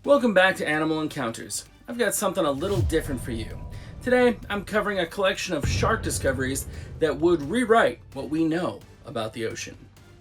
Welcome back to Animal Encounters. I've got something a little different for you. Today, I'm covering a collection of shark discoveries that would rewrite what we know about the ocean.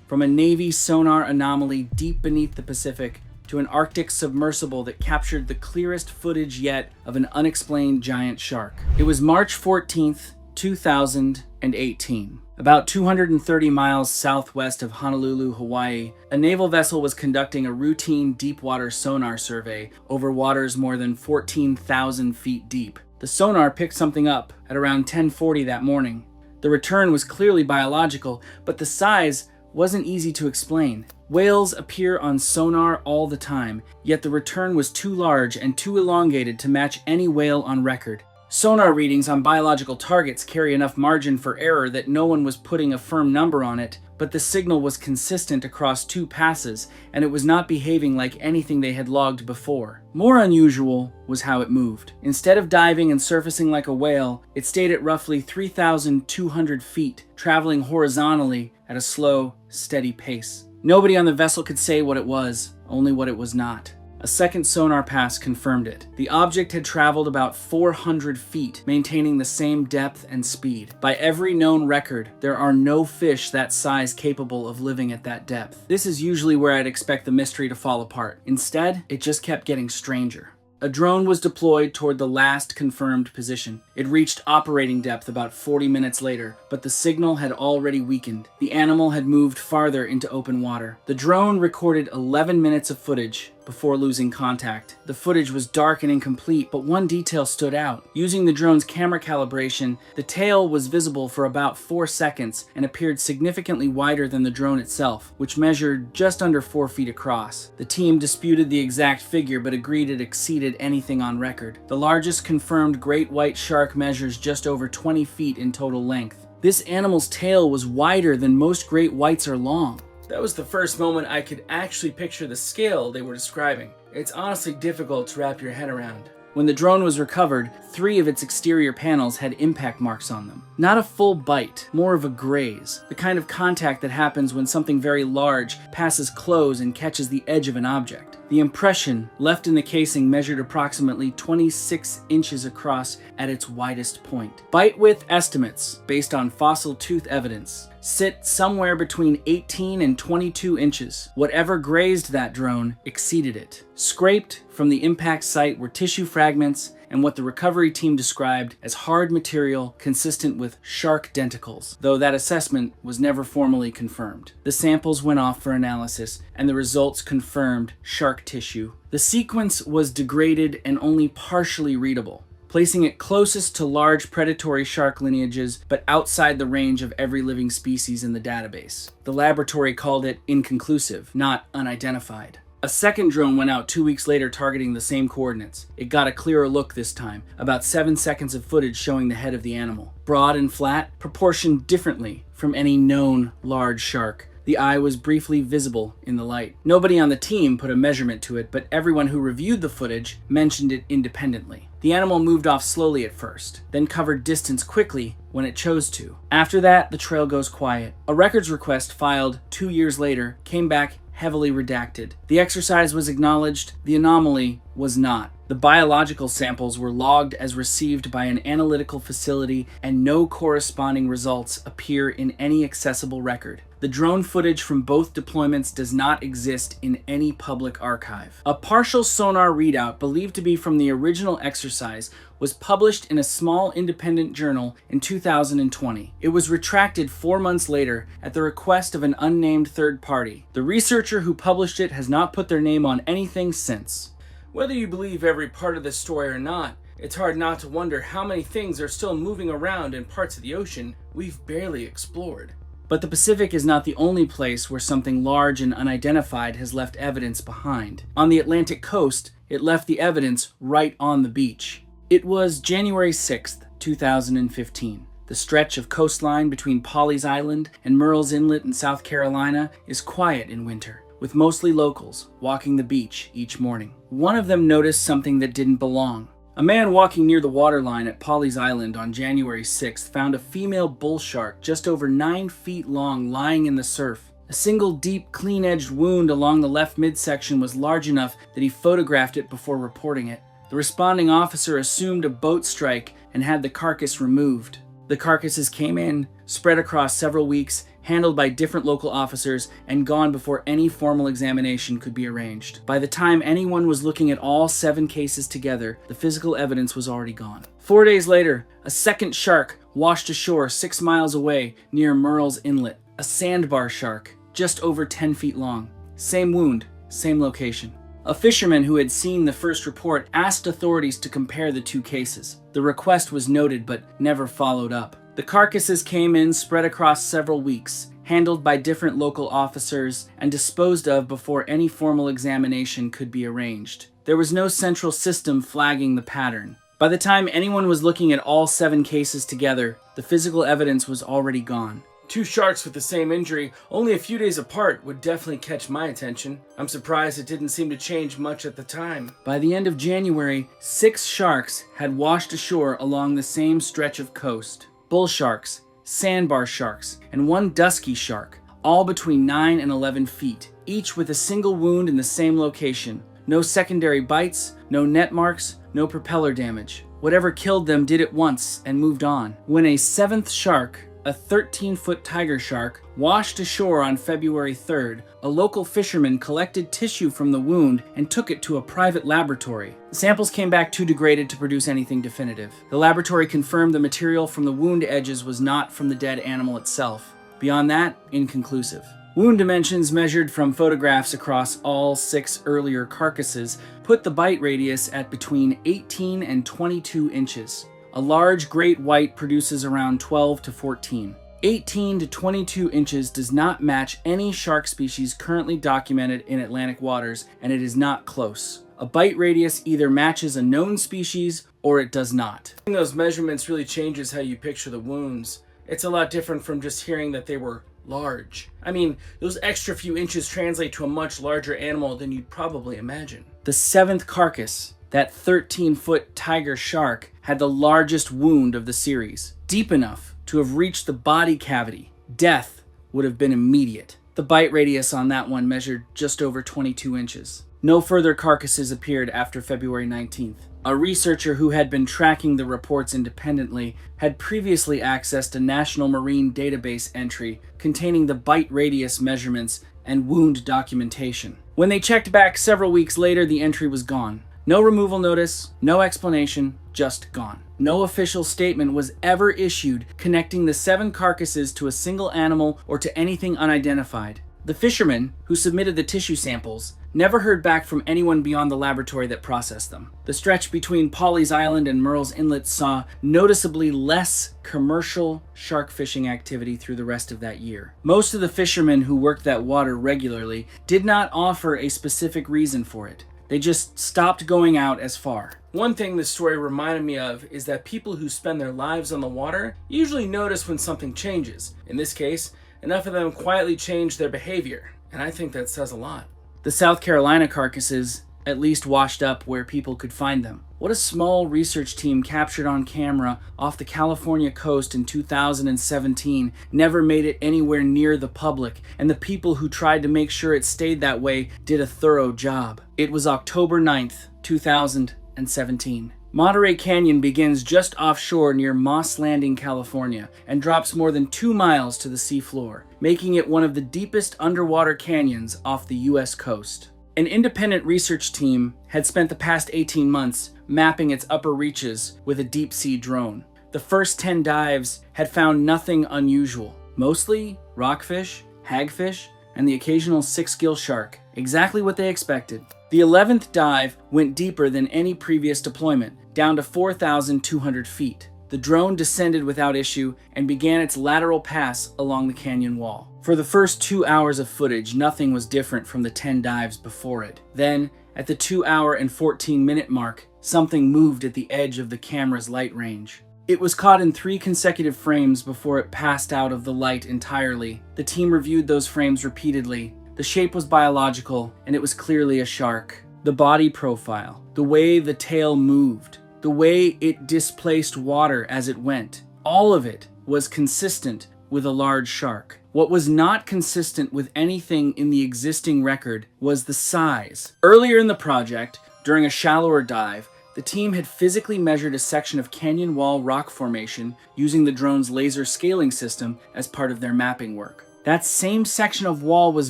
From a Navy sonar anomaly deep beneath the Pacific to an Arctic submersible that captured the clearest footage yet of an unexplained giant shark. It was March 14th, 2018. About 230 miles southwest of Honolulu, Hawaii, a naval vessel was conducting a routine deep-water sonar survey over waters more than 14,000 feet deep. The sonar picked something up at around 10:40 that morning. The return was clearly biological, but the size wasn't easy to explain. Whales appear on sonar all the time, yet the return was too large and too elongated to match any whale on record. Sonar readings on biological targets carry enough margin for error that no one was putting a firm number on it, but the signal was consistent across two passes, and it was not behaving like anything they had logged before. More unusual was how it moved. Instead of diving and surfacing like a whale, it stayed at roughly 3,200 feet, traveling horizontally at a slow, steady pace. Nobody on the vessel could say what it was, only what it was not. A second sonar pass confirmed it. The object had traveled about 400 feet, maintaining the same depth and speed. By every known record, there are no fish that size capable of living at that depth. This is usually where I'd expect the mystery to fall apart. Instead, it just kept getting stranger. A drone was deployed toward the last confirmed position. It reached operating depth about 40 minutes later, but the signal had already weakened. The animal had moved farther into open water. The drone recorded 11 minutes of footage before losing contact. The footage was dark and incomplete, but one detail stood out. Using the drone's camera calibration, the tail was visible for about 4 seconds and appeared significantly wider than the drone itself, which measured just under 4 feet across. The team disputed the exact figure, but agreed it exceeded anything on record. The largest confirmed great white shark measures just over 20 feet in total length. This animal's tail was wider than most great whites are long. That was the first moment I could actually picture the scale they were describing. It's honestly difficult to wrap your head around. When the drone was recovered, 3 of its exterior panels had impact marks on them. Not a full bite, more of a graze, the kind of contact that happens when something very large passes close and catches the edge of an object. The impression left in the casing measured approximately 26 inches across at its widest point. Bite width estimates, based on fossil tooth evidence, sit somewhere between 18 and 22 inches. Whatever grazed that drone exceeded it. Scraped from the impact site were tissue fragments and what the recovery team described as hard material consistent with shark denticles, though that assessment was never formally confirmed. The samples went off for analysis, and the results confirmed shark tissue. The sequence was degraded and only partially readable, placing it closest to large predatory shark lineages, but outside the range of every living species in the database. The laboratory called it inconclusive, not unidentified. A second drone went out 2 weeks later targeting the same coordinates. It got a clearer look this time, about 7 seconds of footage showing the head of the animal. Broad and flat, proportioned differently from any known large shark. The eye was briefly visible in the light. Nobody on the team put a measurement to it, but everyone who reviewed the footage mentioned it independently. The animal moved off slowly at first, then covered distance quickly when it chose to. After that, the trail goes quiet. A records request filed 2 years later came back heavily redacted. The exercise was acknowledged, the anomaly was not. The biological samples were logged as received by an analytical facility, and no corresponding results appear in any accessible record. The drone footage from both deployments does not exist in any public archive. A partial sonar readout believed to be from the original exercise was published in a small independent journal in 2020. It was retracted 4 months later at the request of an unnamed third party. The researcher who published it has not put their name on anything since. Whether you believe every part of this story or not, it's hard not to wonder how many things are still moving around in parts of the ocean we've barely explored. But the Pacific is not the only place where something large and unidentified has left evidence behind. On the Atlantic coast, it left the evidence right on the beach. It was January 6th, 2015. The stretch of coastline between Pawleys Island and Murrells Inlet in South Carolina is quiet in winter, with mostly locals walking the beach each morning. One of them noticed something that didn't belong. A man walking near the waterline at Pawleys Island on January 6th found a female bull shark just over 9 feet long lying in the surf. A single deep, clean-edged wound along the left midsection was large enough that he photographed it before reporting it. The responding officer assumed a boat strike and had the carcass removed. The carcasses came in, spread across several weeks, handled by different local officers, and gone before any formal examination could be arranged. By the time anyone was looking at all 7 cases together, the physical evidence was already gone. 4 days later, a second shark washed ashore 6 miles away near Murrells Inlet. A sandbar shark, just over 10 feet long. Same wound, same location. A fisherman who had seen the first report asked authorities to compare the 2 cases. The request was noted but never followed up. The carcasses came in spread across several weeks, handled by different local officers, and disposed of before any formal examination could be arranged. There was no central system flagging the pattern. By the time anyone was looking at all 7 cases together, the physical evidence was already gone. 2 sharks with the same injury, only a few days apart, would definitely catch my attention. I'm surprised it didn't seem to change much at the time. By the end of January, 6 sharks had washed ashore along the same stretch of coast. Bull sharks, sandbar sharks, and 1 dusky shark, all between 9 and 11 feet, each with a single wound in the same location. No secondary bites, no net marks, no propeller damage. Whatever killed them did it once and moved on. When a 7th shark, a 13-foot tiger shark, washed ashore on February 3rd, a local fisherman collected tissue from the wound and took it to a private laboratory. The samples came back too degraded to produce anything definitive. The laboratory confirmed the material from the wound edges was not from the dead animal itself. Beyond that, inconclusive. Wound dimensions measured from photographs across all 6 earlier carcasses put the bite radius at between 18 and 22 inches. A large great white produces around 12 to 14. 18 to 22 inches does not match any shark species currently documented in Atlantic waters, and it is not close. A bite radius either matches a known species or it does not. Those measurements really changes how you picture the wounds. It's a lot different from just hearing that they were large. I mean, those extra few inches translate to a much larger animal than you'd probably imagine. The 7th carcass, that 13-foot tiger shark, had the largest wound of the series, deep enough to have reached the body cavity. Death would have been immediate. The bite radius on that one measured just over 22 inches. No further carcasses appeared after February 19th. A researcher who had been tracking the reports independently had previously accessed a National Marine Database entry containing the bite radius measurements and wound documentation. When they checked back several weeks later, the entry was gone. No removal notice, no explanation, just gone. No official statement was ever issued connecting the 7 carcasses to a single animal or to anything unidentified. The fisherman, who submitted the tissue samples, never heard back from anyone beyond the laboratory that processed them. The stretch between Pawleys Island and Murrells Inlet saw noticeably less commercial shark fishing activity through the rest of that year. Most of the fishermen who worked that water regularly did not offer a specific reason for it. They just stopped going out as far. One thing this story reminded me of is that people who spend their lives on the water usually notice when something changes. In this case, enough of them quietly changed their behavior, and I think that says a lot. The South Carolina carcasses at least washed up where people could find them. What a small research team captured on camera off the California coast in 2017 never made it anywhere near the public, and the people who tried to make sure it stayed that way did a thorough job. It was October 9th, 2017. Monterey Canyon begins just offshore near Moss Landing, California, and drops more than 2 miles to the seafloor, making it one of the deepest underwater canyons off the U.S. coast. An independent research team had spent the past 18 months mapping its upper reaches with a deep-sea drone. The first 10 dives had found nothing unusual, mostly rockfish, hagfish, and the occasional 6-gill shark, exactly what they expected. The 11th dive went deeper than any previous deployment, down to 4,200 feet. The drone descended without issue and began its lateral pass along the canyon wall. For the first 2 hours of footage, nothing was different from the 10 dives before it. Then, at the 2-hour and 14-minute mark, something moved at the edge of the camera's light range. It was caught in 3 consecutive frames before it passed out of the light entirely. The team reviewed those frames repeatedly. The shape was biological, and it was clearly a shark. The body profile, the way the tail moved, the way it displaced water as it went, all of it was consistent with a large shark. What was not consistent with anything in the existing record was the size. Earlier in the project, during a shallower dive, the team had physically measured a section of canyon wall rock formation using the drone's laser scaling system as part of their mapping work. That same section of wall was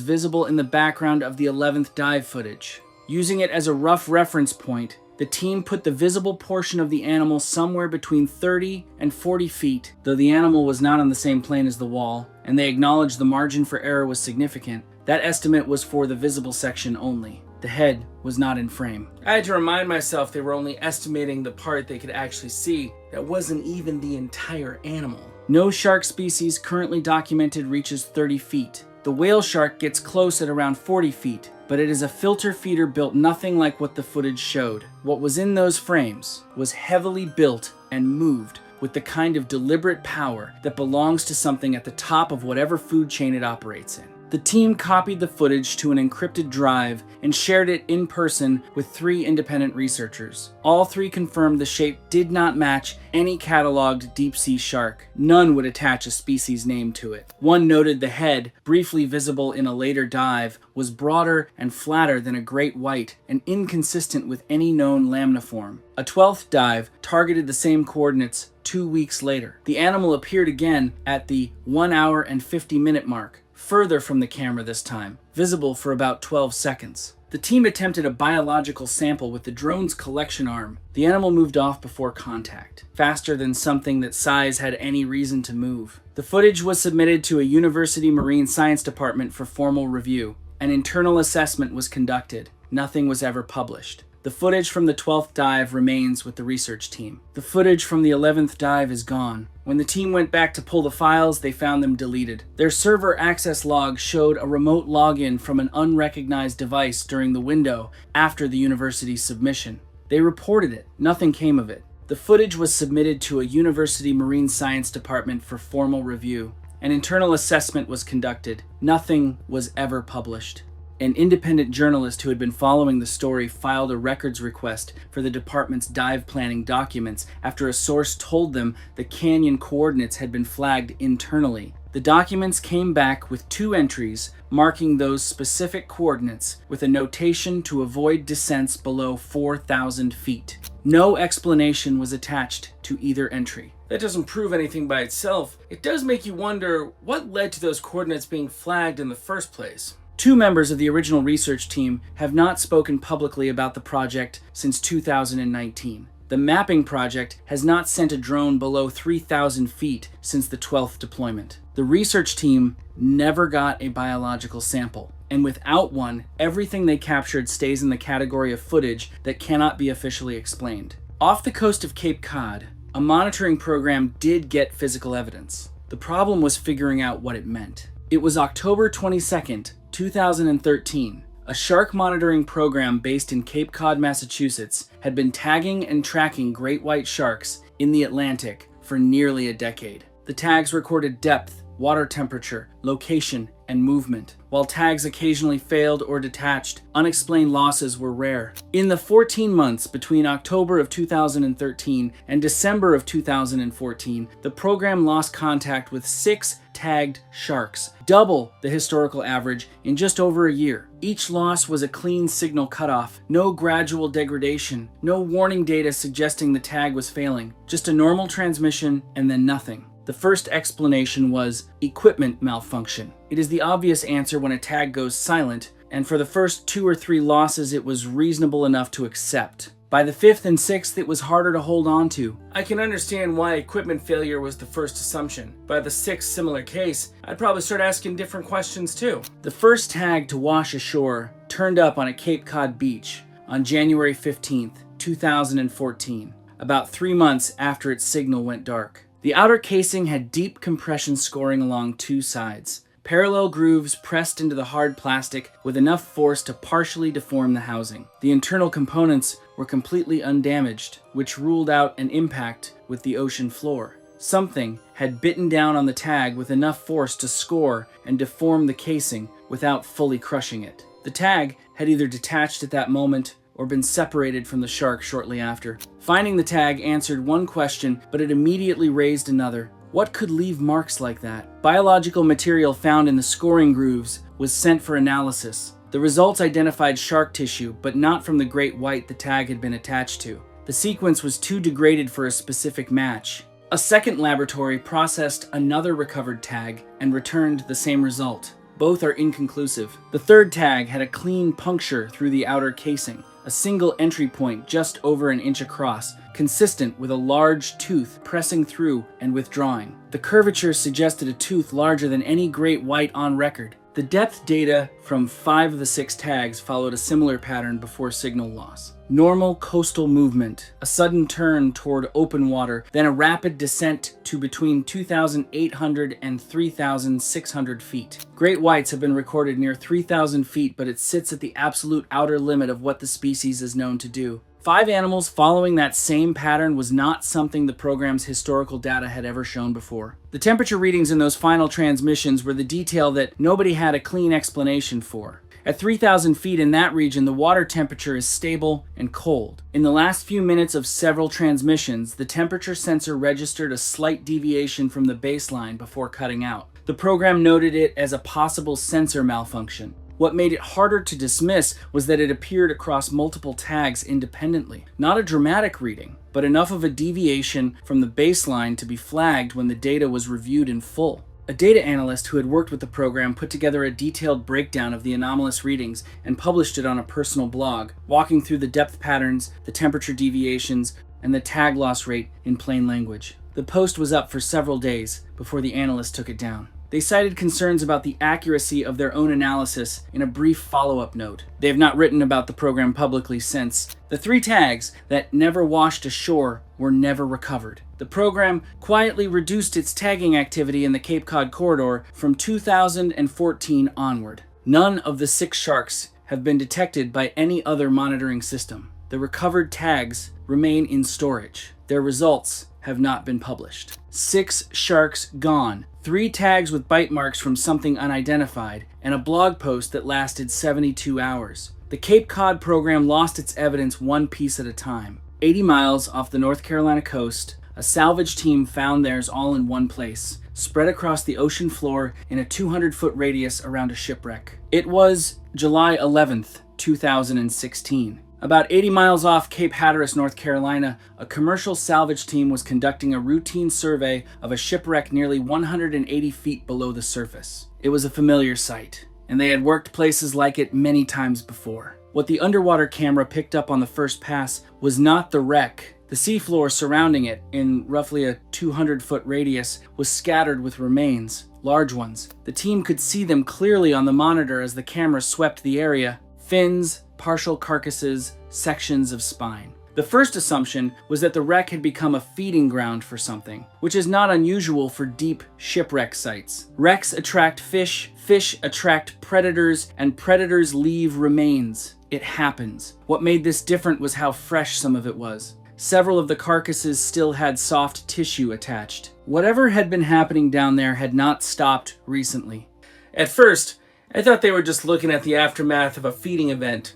visible in the background of the 11th dive footage. Using it as a rough reference point, the team put the visible portion of the animal somewhere between 30 and 40 feet, though the animal was not on the same plane as the wall, and they acknowledged the margin for error was significant. That estimate was for the visible section only. The head was not in frame. I had to remind myself they were only estimating the part they could actually see. That wasn't even the entire animal. No shark species currently documented reaches 30 feet. The whale shark gets close at around 40 feet, but it is a filter feeder built nothing like what the footage showed. What was in those frames was heavily built and moved with the kind of deliberate power that belongs to something at the top of whatever food chain it operates in. The team copied the footage to an encrypted drive and shared it in person with 3 independent researchers. All 3 confirmed the shape did not match any cataloged deep-sea shark. None would attach a species name to it. One noted the head, briefly visible in a later dive, was broader and flatter than a great white and inconsistent with any known lamniform. A 12th dive targeted the same coordinates 2 weeks later. The animal appeared again at the 1 hour and 50-minute mark, further from the camera this time, visible for about 12 seconds. The team attempted a biological sample with the drone's collection arm. The animal moved off before contact, faster than something that size had any reason to move. The footage was submitted to a university marine science department for formal review. An internal assessment was conducted. Nothing was ever published. The footage from the 12th dive remains with the research team. The footage from the 11th dive is gone. When the team went back to pull the files, they found them deleted. Their server access log showed a remote login from an unrecognized device during the window after the university's submission. They reported it. Nothing came of it. The footage was submitted to a university marine science department for formal review. An internal assessment was conducted. Nothing was ever published. An independent journalist who had been following the story filed a records request for the department's dive planning documents after a source told them the canyon coordinates had been flagged internally. The documents came back with 2 entries marking those specific coordinates with a notation to avoid descents below 4,000 feet. No explanation was attached to either entry. That doesn't prove anything by itself. It does make you wonder what led to those coordinates being flagged in the first place. 2 members of the original research team have not spoken publicly about the project since 2019. The mapping project has not sent a drone below 3,000 feet since the 12th deployment. The research team never got a biological sample, and without one, everything they captured stays in the category of footage that cannot be officially explained. Off the coast of Cape Cod, a monitoring program did get physical evidence. The problem was figuring out what it meant. It was October 22nd, 2013. A shark monitoring program based in Cape Cod, Massachusetts, had been tagging and tracking great white sharks in the Atlantic for nearly a decade. The tags recorded depth, water temperature, location, and movement. While tags occasionally failed or detached, unexplained losses were rare. In the 14 months between October of 2013 and December of 2014, the program lost contact with 6 tagged sharks, double the historical average in just over a year. Each loss was a clean signal cutoff, no gradual degradation, no warning data suggesting the tag was failing, just a normal transmission and then nothing. The first explanation was equipment malfunction. It is the obvious answer when a tag goes silent, and for the first 2 or 3 losses it was reasonable enough to accept. By the 5th and 6th it was harder to hold on to. I can understand why equipment failure was the first assumption. By the 6th similar case, I'd probably start asking different questions too. The first tag to wash ashore turned up on a Cape Cod beach on January 15th, 2014, about 3 months after its signal went dark. The outer casing had deep compression scoring along 2 sides, parallel grooves pressed into the hard plastic with enough force to partially deform the housing. The internal components were completely undamaged, which ruled out an impact with the ocean floor. Something had bitten down on the tag with enough force to score and deform the casing without fully crushing it. The tag had either detached at that moment or been separated from the shark shortly after. Finding the tag answered one question, but it immediately raised another. What could leave marks like that? Biological material found in the scoring grooves was sent for analysis. The results identified shark tissue, but not from the great white the tag had been attached to. The sequence was too degraded for a specific match. A second laboratory processed another recovered tag and returned the same result. Both are inconclusive. The third tag had a clean puncture through the outer casing, a single entry point just over an inch across, consistent with a large tooth pressing through and withdrawing. The curvature suggested a tooth larger than any great white on record. The depth data from 5 of the 6 tags followed a similar pattern before signal loss. Normal coastal movement, a sudden turn toward open water, then a rapid descent to between 2,800 and 3,600 feet. Great whites have been recorded near 3,000 feet, but it sits at the absolute outer limit of what the species is known to do. 5 animals following that same pattern was not something the program's historical data had ever shown before. The temperature readings in those final transmissions were the detail that nobody had a clean explanation for. At 3,000 feet in that region, the water temperature is stable and cold. In the last few minutes of several transmissions, the temperature sensor registered a slight deviation from the baseline before cutting out. The program noted it as a possible sensor malfunction. What made it harder to dismiss was that it appeared across multiple tags independently. Not a dramatic reading, but enough of a deviation from the baseline to be flagged when the data was reviewed in full. A data analyst who had worked with the program put together a detailed breakdown of the anomalous readings and published it on a personal blog, walking through the depth patterns, the temperature deviations, and the tag loss rate in plain language. The post was up for several days before the analyst took it down. They cited concerns about the accuracy of their own analysis in a brief follow-up note. They have not written about the program publicly since. The 3 tags that never washed ashore were never recovered. The program quietly reduced its tagging activity in the Cape Cod corridor from 2014 onward. None of the 6 sharks have been detected by any other monitoring system. The recovered tags remain in storage. Their results have not been published. 6 sharks gone. 3 tags with bite marks from something unidentified, and a blog post that lasted 72 hours. The Cape Cod program lost its evidence one piece at a time. 80 miles off the North Carolina coast, a salvage team found theirs all in one place, spread across the ocean floor in a 200-foot radius around a shipwreck. It was July 11th, 2016. About 80 miles off Cape Hatteras, North Carolina, a commercial salvage team was conducting a routine survey of a shipwreck nearly 180 feet below the surface. It was a familiar sight, and they had worked places like it many times before. What the underwater camera picked up on the first pass was not the wreck. The seafloor surrounding it, in roughly a 200-foot radius, was scattered with remains, large ones. The team could see them clearly on the monitor as the camera swept the area. Fins, partial carcasses, sections of spine. The first assumption was that the wreck had become a feeding ground for something, which is not unusual for deep shipwreck sites. Wrecks attract fish, fish attract predators, and predators leave remains. It happens. What made this different was how fresh some of it was. Several of the carcasses still had soft tissue attached. Whatever had been happening down there had not stopped recently. At first, I thought they were just looking at the aftermath of a feeding event.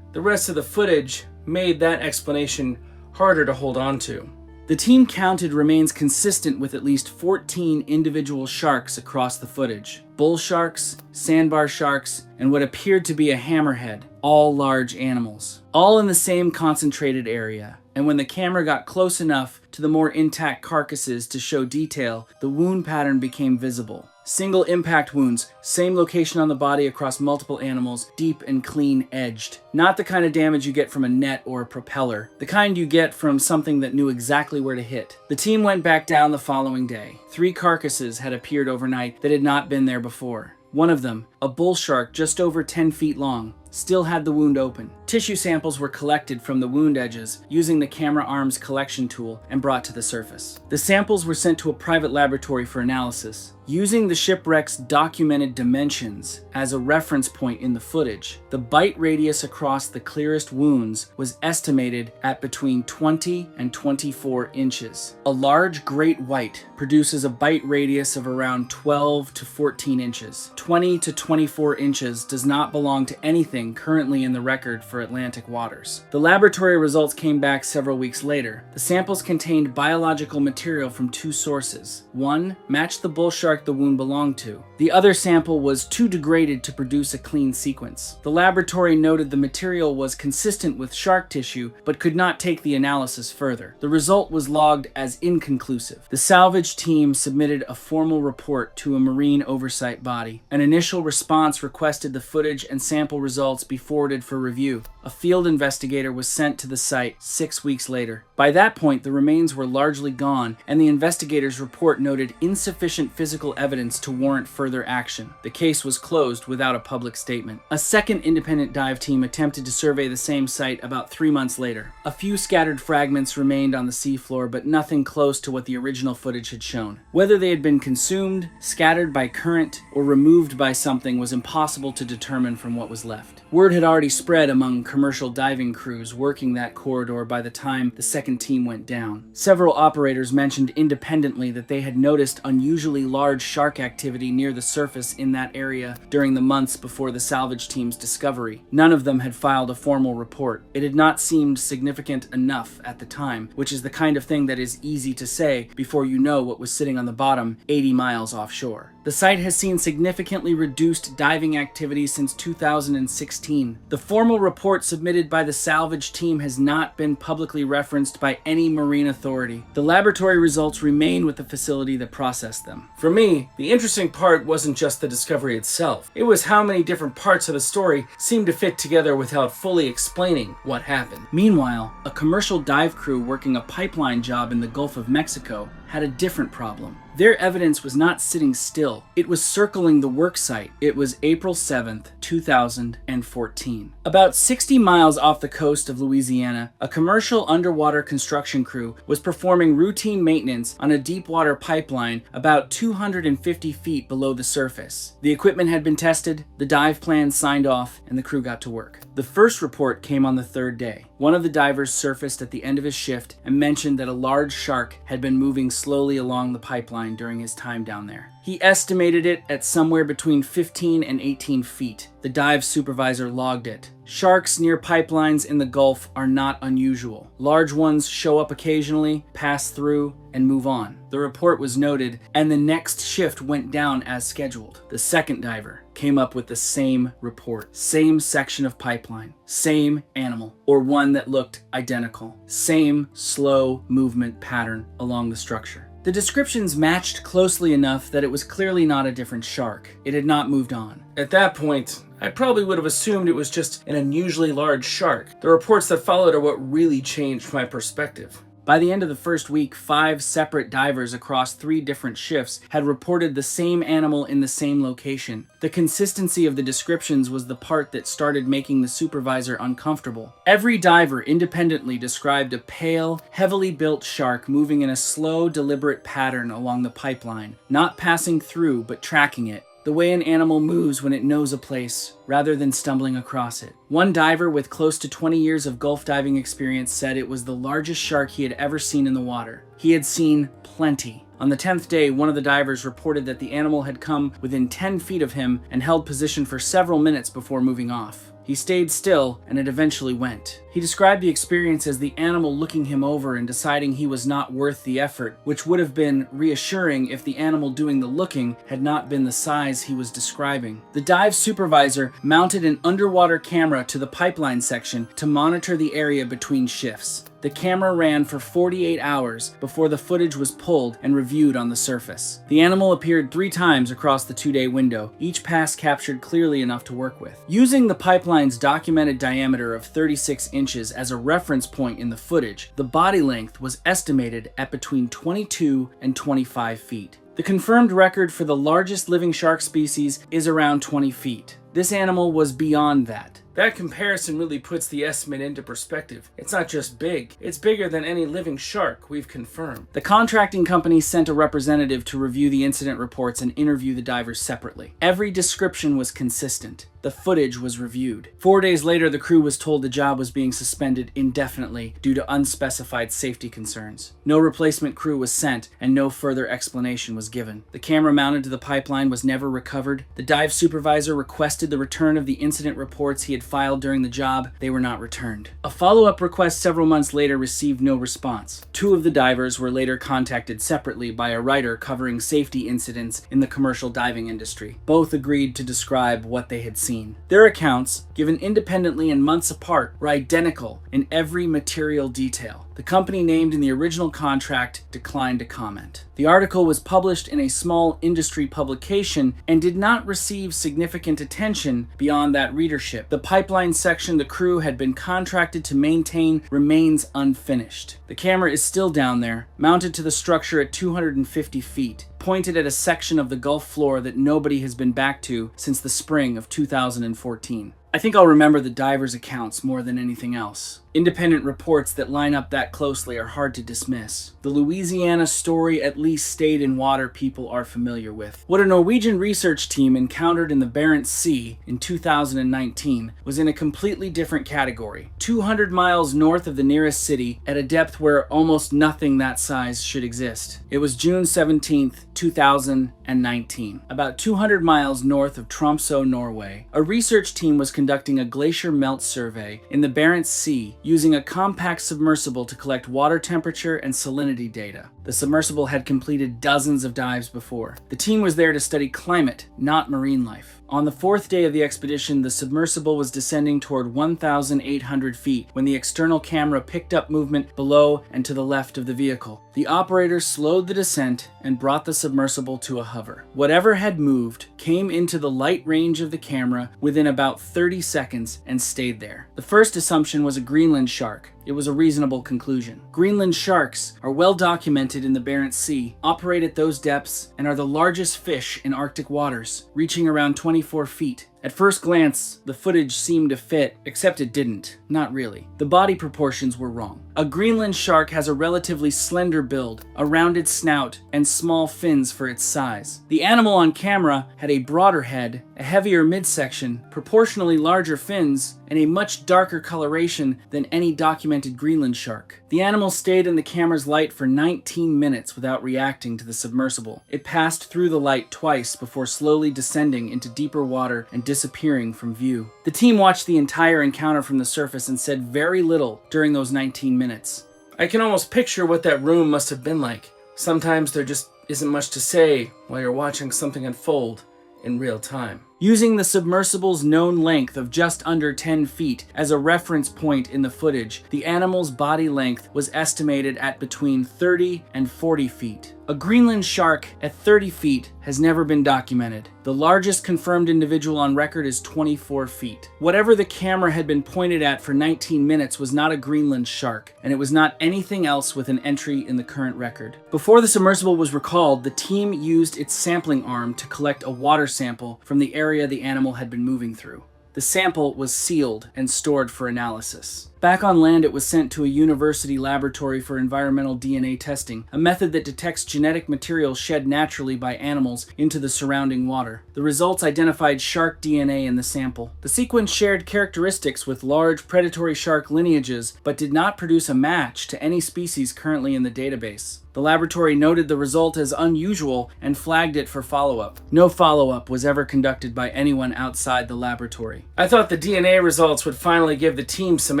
The rest of the footage made that explanation harder to hold on to. The team counted remains consistent with at least 14 individual sharks across the footage. Bull sharks, sandbar sharks, and what appeared to be a hammerhead, all large animals. All in the same concentrated area. And when the camera got close enough to the more intact carcasses to show detail, the wound pattern became visible. Single impact wounds, same location on the body across multiple animals, deep and clean edged. Not the kind of damage you get from a net or a propeller, the kind you get from something that knew exactly where to hit. The team went back down the following day. 3 carcasses had appeared overnight that had not been there before. One of them, a bull shark just over 10 feet long, still had the wound open. Tissue samples were collected from the wound edges using the camera arm's collection tool and brought to the surface. The samples were sent to a private laboratory for analysis. Using the shipwreck's documented dimensions as a reference point in the footage, the bite radius across the clearest wounds was estimated at between 20 and 24 inches. A large great white produces a bite radius of around 12 to 14 inches. 20 to 24 inches does not belong to anything currently in the record for Atlantic waters. The laboratory results came back several weeks later. The samples contained biological material from two sources. One matched the bull shark the wound belonged to. The other sample was too degraded to produce a clean sequence. The laboratory noted the material was consistent with shark tissue, but could not take the analysis further. The result was logged as inconclusive. The salvage team submitted a formal report to a marine oversight body. An initial response requested the footage and sample results be forwarded for review. A field investigator was sent to the site 6 weeks later. By that point, the remains were largely gone, and the investigators' report noted insufficient physical evidence to warrant further action. The case was closed without a public statement. A second independent dive team attempted to survey the same site about 3 months later. A few scattered fragments remained on the seafloor, but nothing close to what the original footage had shown. Whether they had been consumed, scattered by current, or removed by something was impossible to determine from what was left. Word had already spread among commercial diving crews working that corridor by the time the second team went down. Several operators mentioned independently that they had noticed unusually large shark activity near the surface in that area during the months before the salvage team's discovery. None of them had filed a formal report. It had not seemed significant enough at the time, which is the kind of thing that is easy to say before you know what was sitting on the bottom 80 miles offshore. The site has seen significantly reduced diving activity since 2016. The formal report submitted by the salvage team has not been publicly referenced by any marine authority. The laboratory results remain with the facility that processed them. For me, the interesting part wasn't just the discovery itself. It was how many different parts of the story seemed to fit together without fully explaining what happened. Meanwhile, a commercial dive crew working a pipeline job in the Gulf of Mexico had a different problem. Their evidence was not sitting still. It was circling the work site. It was April 7th, 2014. About 60 miles off the coast of Louisiana, a commercial underwater construction crew was performing routine maintenance on a deep water pipeline about 250 feet below the surface. The equipment had been tested, the dive plans signed off, and the crew got to work. The first report came on the third day. One of the divers surfaced at the end of his shift and mentioned that a large shark had been moving slowly along the pipeline during his time down there. He estimated it at somewhere between 15 and 18 feet. The dive supervisor logged it. Sharks near pipelines in the Gulf are not unusual. Large ones show up occasionally, pass through, and move on. The report was noted, and the next shift went down as scheduled. The second diver came up with the same report. Same section of pipeline. Same animal, or one that looked identical. Same slow movement pattern along the structure. The descriptions matched closely enough that it was clearly not a different shark. It had not moved on. At that point, I probably would have assumed it was just an unusually large shark. The reports that followed are what really changed my perspective. By the end of the first week, 5 separate divers across 3 different shifts had reported the same animal in the same location. The consistency of the descriptions was the part that started making the supervisor uncomfortable. Every diver independently described a pale, heavily built shark moving in a slow, deliberate pattern along the pipeline, not passing through but tracking it. The way an animal moves when it knows a place, rather than stumbling across it. One diver with close to 20 years of Gulf diving experience said it was the largest shark he had ever seen in the water. He had seen plenty. On the 10th day, one of the divers reported that the animal had come within 10 feet of him and held position for several minutes before moving off. He stayed still, and it eventually went. He described the experience as the animal looking him over and deciding he was not worth the effort, which would have been reassuring if the animal doing the looking had not been the size he was describing. The dive supervisor mounted an underwater camera to the pipeline section to monitor the area between shifts. The camera ran for 48 hours before the footage was pulled and reviewed on the surface. The animal appeared 3 times across the 2-day window, each pass captured clearly enough to work with. Using the pipeline's documented diameter of 36 inches as a reference point in the footage, the body length was estimated at between 22 and 25 feet. The confirmed record for the largest living shark species is around 20 feet. This animal was beyond that. That comparison really puts the estimate into perspective. It's not just big, it's bigger than any living shark, we've confirmed. The contracting company sent a representative to review the incident reports and interview the divers separately. Every description was consistent. The footage was reviewed. 4 days later, the crew was told the job was being suspended indefinitely due to unspecified safety concerns. No replacement crew was sent, and no further explanation was given. The camera mounted to the pipeline was never recovered. The dive supervisor requested the return of the incident reports he had filed during the job. They were not returned. A follow-up request several months later received no response. 2 of the divers were later contacted separately by a writer covering safety incidents in the commercial diving industry. Both agreed to describe what they had seen. Their accounts, given independently and months apart, were identical in every material detail. The company named in the original contract declined to comment. The article was published in a small industry publication and did not receive significant attention beyond that readership. The pipeline section the crew had been contracted to maintain remains unfinished. The camera is still down there, mounted to the structure at 250 feet, pointed at a section of the Gulf floor that nobody has been back to since the spring of 2014. I think I'll remember the divers' accounts more than anything else. Independent reports that line up that closely are hard to dismiss. The Louisiana story at least stayed in water people are familiar with. What a Norwegian research team encountered in the Barents Sea in 2019 was in a completely different category. 200 miles north of the nearest city, at a depth where almost nothing that size should exist. It was June 17th, 2019. About 200 miles north of Tromsø, Norway, a research team was conducting a glacier melt survey in the Barents Sea using a compact submersible to collect water temperature and salinity data. The submersible had completed dozens of dives before. The team was there to study climate, not marine life. On the 4th day of the expedition, the submersible was descending toward 1,800 feet when the external camera picked up movement below and to the left of the vehicle. The operator slowed the descent and brought the submersible to a hover. Whatever had moved came into the light range of the camera within about 30 seconds and stayed there. The first assumption was a Greenland shark. It was a reasonable conclusion. Greenland sharks are well documented in the Barents Sea, operate at those depths, and are the largest fish in Arctic waters, reaching around 24 feet. At first glance, the footage seemed to fit, except it didn't. Not really. The body proportions were wrong. A Greenland shark has a relatively slender build, a rounded snout, and small fins for its size. The animal on camera had a broader head, a heavier midsection, proportionally larger fins, and a much darker coloration than any documented Greenland shark. The animal stayed in the camera's light for 19 minutes without reacting to the submersible. It passed through the light twice before slowly descending into deeper water and disappearing from view. The team watched the entire encounter from the surface and said very little during those 19 minutes. I can almost picture what that room must have been like. Sometimes there just isn't much to say while you're watching something unfold in real time. Using the submersible's known length of just under 10 feet as a reference point in the footage, the animal's body length was estimated at between 30 and 40 feet. A Greenland shark at 30 feet has never been documented. The largest confirmed individual on record is 24 feet. Whatever the camera had been pointed at for 19 minutes was not a Greenland shark, and it was not anything else with an entry in the current record. Before the submersible was recalled, the team used its sampling arm to collect a water sample from the area the animal had been moving through. The sample was sealed and stored for analysis. Back on land, it was sent to a university laboratory for environmental DNA testing, a method that detects genetic material shed naturally by animals into the surrounding water. The results identified shark DNA in the sample. The sequence shared characteristics with large predatory shark lineages, but did not produce a match to any species currently in the database. The laboratory noted the result as unusual and flagged it for follow-up. No follow-up was ever conducted by anyone outside the laboratory. I thought the DNA results would finally give the team some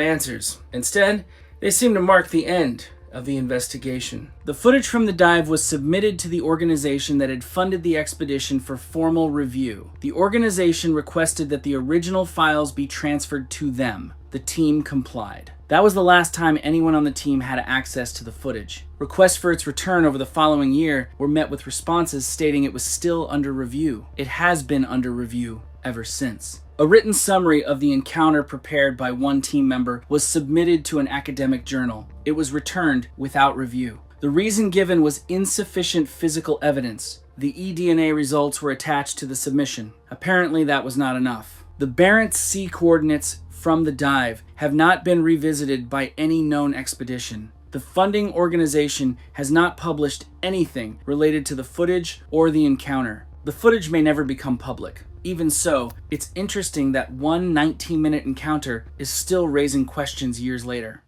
answers. Instead, they seem to mark the end of the investigation. The footage from the dive was submitted to the organization that had funded the expedition for formal review. The organization requested that the original files be transferred to them. The team complied. That was the last time anyone on the team had access to the footage. Requests for its return over the following year were met with responses stating it was still under review. It has been under review ever since. A written summary of the encounter prepared by one team member was submitted to an academic journal. It was returned without review. The reason given was insufficient physical evidence. The eDNA results were attached to the submission. Apparently that was not enough. The Barents Sea coordinates from the dive have not been revisited by any known expedition. The funding organization has not published anything related to the footage or the encounter. The footage may never become public. Even so, it's interesting that one 19-minute encounter is still raising questions years later.